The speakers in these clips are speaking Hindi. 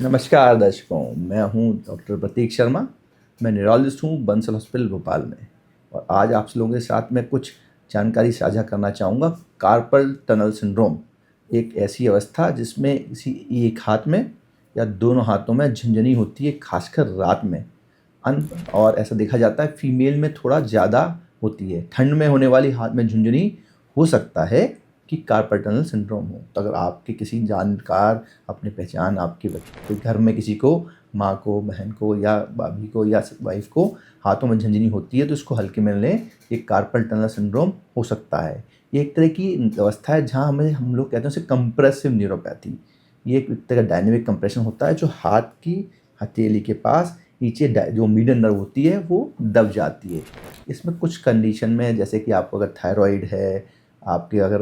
नमस्कार दर्शकों, मैं हूं डॉक्टर प्रतीक शर्मा। मैं न्यूरोलॉजिस्ट हूं बंसल हॉस्पिटल भोपाल में। और आज आप लोगों के साथ में कुछ जानकारी साझा करना चाहूँगा। कार्पल टनल सिंड्रोम एक ऐसी अवस्था जिसमें किसी एक हाथ में या दोनों हाथों में झुंझुनी होती है, खासकर रात में। और ऐसा देखा जाता है फीमेल में थोड़ा ज़्यादा होती है। ठंड में होने वाली हाथ में झुंझुनी हो सकता है कि कार्पल टनल सिंड्रोम हो। तो अगर आपके किसी जानकार, अपनी पहचान, आपके कोई घर में किसी को, माँ को, बहन को या भाभी को या वाइफ को हाथों में झुंझुनी होती है तो इसको हल्के में लें। ये कार्पल टनल सिंड्रोम हो सकता है। ये एक तरह की अवस्था है जहाँ हम लोग कहते हैं उसे कंप्रेसिव न्यूरोपैथी। ये एक तरह का डायनेमिक कंप्रेशन होता है जो हाथ की हथेली के पास नीचे जो मीडियन नर्व होती है वो दब जाती है। इसमें कुछ कंडीशन में, जैसे कि आपको अगर थायराइड है, आपके अगर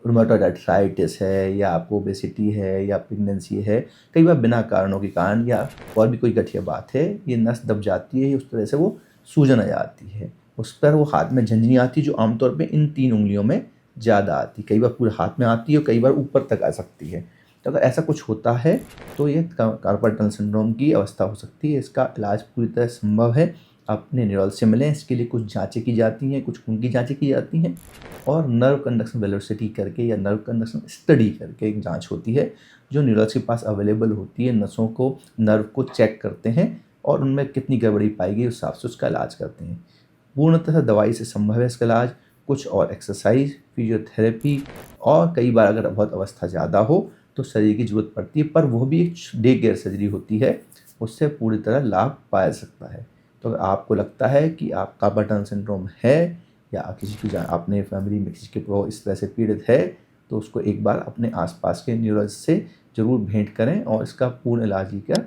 रूमेटॉइड आर्थराइटिस है, या आपको ओबेसिटी है, या प्रेगनेंसी है, कई बार बिना कारणों के कारण या और भी कोई गठिया बात है, ये नस दब जाती है, उस तरह से वो सूजन आ जाती है। उस पर वो हाथ में झंझनी आती है जो आमतौर पे इन 3 उँगलियों में ज़्यादा आती है। कई बार पूरे हाथ में आती है और कई बार ऊपर तक आ सकती है। तो अगर ऐसा कुछ होता है तो ये कार्पल टनल सिंड्रोम की अवस्था हो सकती है। इसका इलाज पूरी तरह संभव है। अपने न्यूरोलॉजिस्ट से मिलें। इसके लिए कुछ जाँचें की जाती हैं, कुछ खून की जाँचें की जाती हैं और नर्व कंडक्शन वेलोसिटी करके या नर्व कंडक्शन स्टडी करके एक जाँच होती है जो न्यूरोलॉजिस्ट के पास अवेलेबल होती है। नसों को, नर्व को चेक करते हैं और उनमें कितनी गड़बड़ी पाई गई उस हिसाब से उसका इलाज करते हैं। पूर्णतः दवाई से संभव है इसका इलाज। कुछ और एक्सरसाइज, फिजियोथेरेपी और कई बार अगर बहुत अवस्था ज़्यादा हो तो शरीर की ज़रूरत पड़ती है, पर वो भी एक डे केयर सर्जरी होती है। उससे पूरी तरह लाभ पाया जा सकता है। तो अगर आपको लगता है कि आप कार्पल टनल सिंड्रोम है या किसी की अपने फैमिली में किसी के को इस तरह से पीड़ित है, तो उसको एक बार अपने आसपास के न्यूरोलॉजिस्ट से ज़रूर भेंट करें और इसका पूर्ण इलाज कर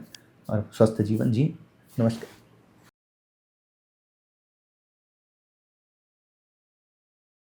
और स्वस्थ जीवन जिएं। नमस्कार।